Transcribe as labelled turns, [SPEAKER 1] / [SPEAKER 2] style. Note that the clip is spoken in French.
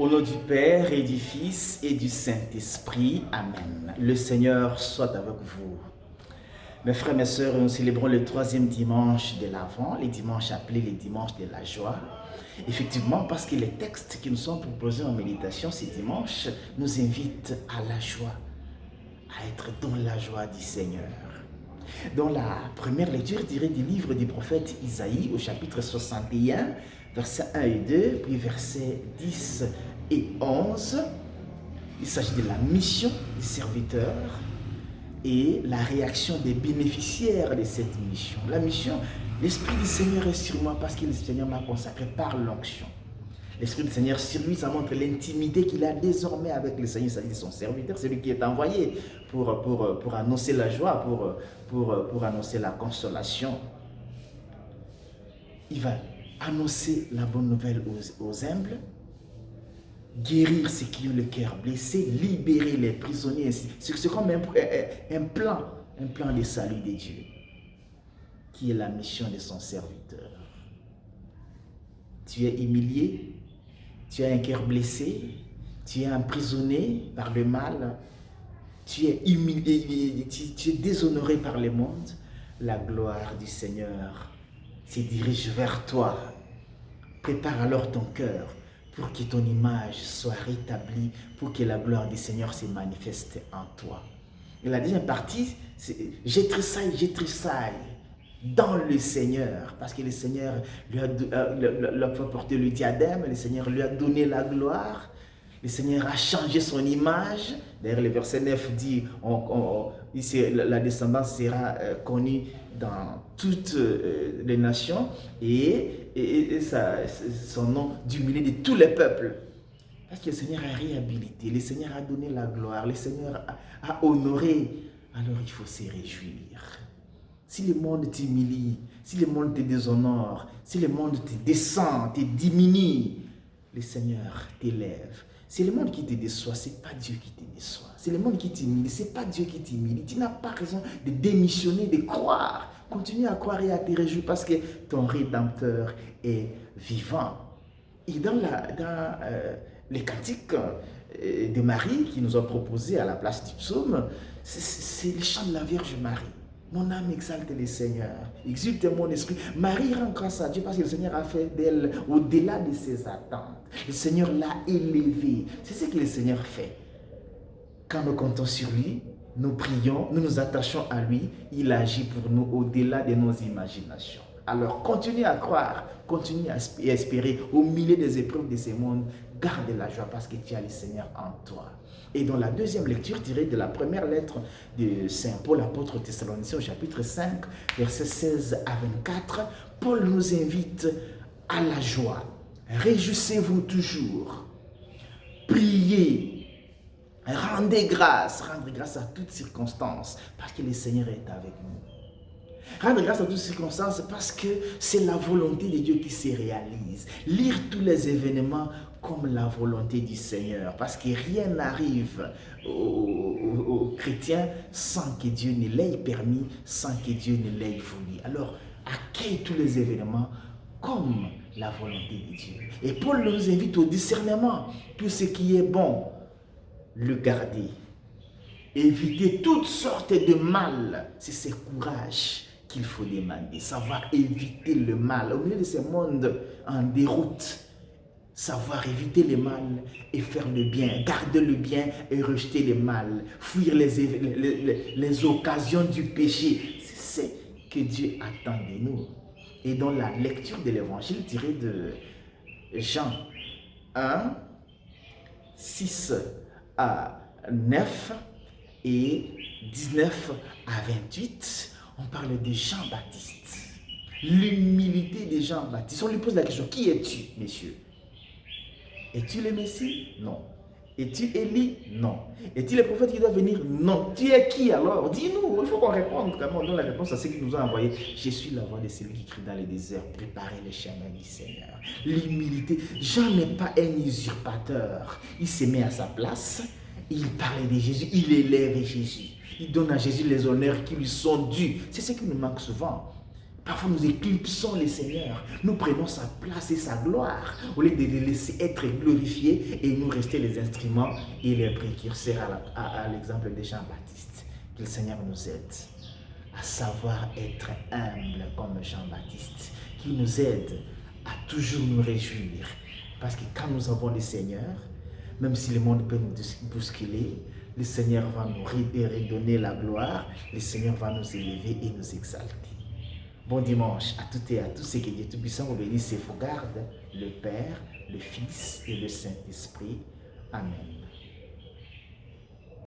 [SPEAKER 1] Au nom du Père et du Fils et du Saint-Esprit. Amen. Le Seigneur soit avec vous. Mes frères, mes sœurs, nous célébrons le 3e dimanche de l'Avent, les dimanches appelés les dimanches de la joie. Effectivement, parce que les textes qui nous sont proposés en méditation ces dimanches nous invitent à la joie, à être dans la joie du Seigneur. Dans la première lecture tirée du livre du prophète Isaïe au chapitre 61, versets 1 et 2, puis versets 10 et 11, il s'agit de la mission des serviteurs et la réaction des bénéficiaires de cette mission. La mission, l'Esprit du Seigneur est sur moi parce que le Seigneur m'a consacré par l'onction. L'Esprit du Seigneur sur lui, ça montre l'intimité qu'il a désormais avec le Seigneur, c'est-à-dire son serviteur, c'est lui qui est envoyé pour annoncer la joie, pour annoncer la consolation. Il va annoncer la bonne nouvelle aux humbles, guérir ceux qui ont le cœur blessé, libérer les prisonniers. C'est comme un plan de salut de Dieu, qui est la mission de son serviteur. Tu es humilié, tu as un cœur blessé, tu es emprisonné par le mal, tu es humilié, tu es déshonoré par le monde. La gloire du Seigneur se dirige vers toi. Prépare alors ton cœur pour que ton image soit rétablie, pour que la gloire du Seigneur se manifeste en toi. Et la deuxième partie, c'est j'ai tressaille dans le Seigneur, parce que le Seigneur lui a fait porter le diadème, le Seigneur lui a donné la gloire, le Seigneur a changé son image. D'ailleurs, le verset 9 dit, la descendance sera connue dans toutes les nations et son nom du milieu de tous les peuples. Parce que le Seigneur a réhabilité, le Seigneur a donné la gloire, le Seigneur a honoré. Alors il faut se réjouir. Si le monde t'humilie, si le monde te déshonore, si le monde te descend, te diminue, le Seigneur t'élève. C'est le monde qui te déçoit, ce n'est pas Dieu qui te déçoit. C'est le monde qui t'humilie, ce n'est pas Dieu qui t'humilie. Tu n'as pas raison de démissionner, de croire. Continue à croire et à te réjouir parce que ton Rédempteur est vivant. Et dans les cantiques de Marie qui nous ont proposés à la place du psaume, c'est le chant de la Vierge Marie. Mon âme exalte le Seigneur, exulte mon esprit. Marie rend grâce à Dieu parce que le Seigneur a fait d'elle au-delà de ses attentes. Le Seigneur l'a élevée. C'est ce que le Seigneur fait. Quand nous comptons sur lui, nous prions, nous nous attachons à lui, il agit pour nous au-delà de nos imaginations. Alors continue à croire, continue à espérer au milieu des épreuves de ce monde. Garde la joie parce que tu as le Seigneur en toi. Et dans la deuxième lecture tirée de la première lettre de Saint Paul, apôtre aux Thessaloniciens, au chapitre 5, versets 16 à 24, Paul nous invite à la joie. Réjouissez-vous toujours. Priez. Rendez grâce à toutes circonstances parce que le Seigneur est avec nous. Rendre grâce à toutes circonstances parce que c'est la volonté de Dieu qui se réalise. Lire tous les événements comme la volonté du Seigneur. Parce que rien n'arrive aux chrétiens sans que Dieu ne l'ait permis, sans que Dieu ne l'ait voulu. Alors, accueille tous les événements comme la volonté de Dieu. Et Paul nous invite au discernement. Tout ce qui est bon, le garder. Éviter toutes sortes de mal. C'est ce courage qu'il faut demander, savoir éviter le mal. Au milieu de ce monde en déroute, savoir éviter le mal et faire le bien, garder le bien et rejeter le mal, fuir les occasions du péché. C'est ce que Dieu attend de nous. Et dans la lecture de l'évangile tirée de Jean 1, 6 à 9 et 19 à 28, on parle de Jean-Baptiste. L'humilité de Jean-Baptiste. On lui pose la question, qui es-tu, messieurs? Es-tu le Messie? Non. Es-tu Élie? Non. Es-tu le prophète qui doit venir? Non. Tu es qui alors? Dis-nous, il faut qu'on réponde. Comment on donne la réponse à ceux qui nous ont envoyés. Je suis la voix de celui qui crie dans les déserts, préparez le chemin du Seigneur. L'humilité. Jean n'est pas un usurpateur. Il se met à sa place, il parle de Jésus, il élève Jésus. Il donne à Jésus les honneurs qui lui sont dus. C'est ce qui nous manque souvent. Parfois, nous éclipsons le Seigneur. Nous prenons sa place et sa gloire au lieu de les laisser être glorifiés et nous rester les instruments et les précurseurs à l'exemple de Jean-Baptiste. Que le Seigneur nous aide à savoir être humble comme Jean-Baptiste, qui nous aide à toujours nous réjouir. Parce que quand nous avons le Seigneur, même si le monde peut nous bousculer, le Seigneur va nous redonner la gloire, le Seigneur va nous élever et nous exalter. Bon dimanche à toutes et à tous, et que Dieu Tout-Puissant vous bénisse et vous garde, le Père, le Fils et le Saint-Esprit. Amen.